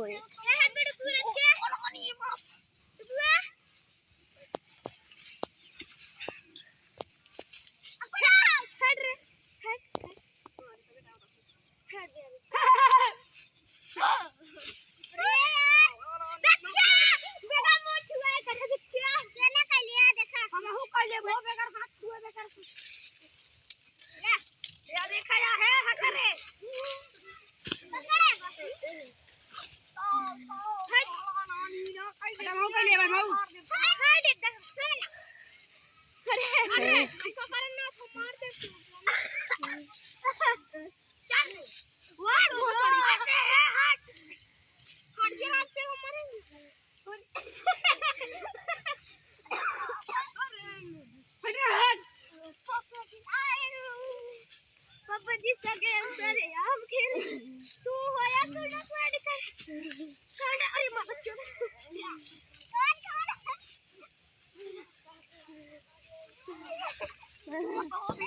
होए पापा जी सके अंदर है हम खेल तू होया तू ना कोड कर अरे बाबा क्यों कौन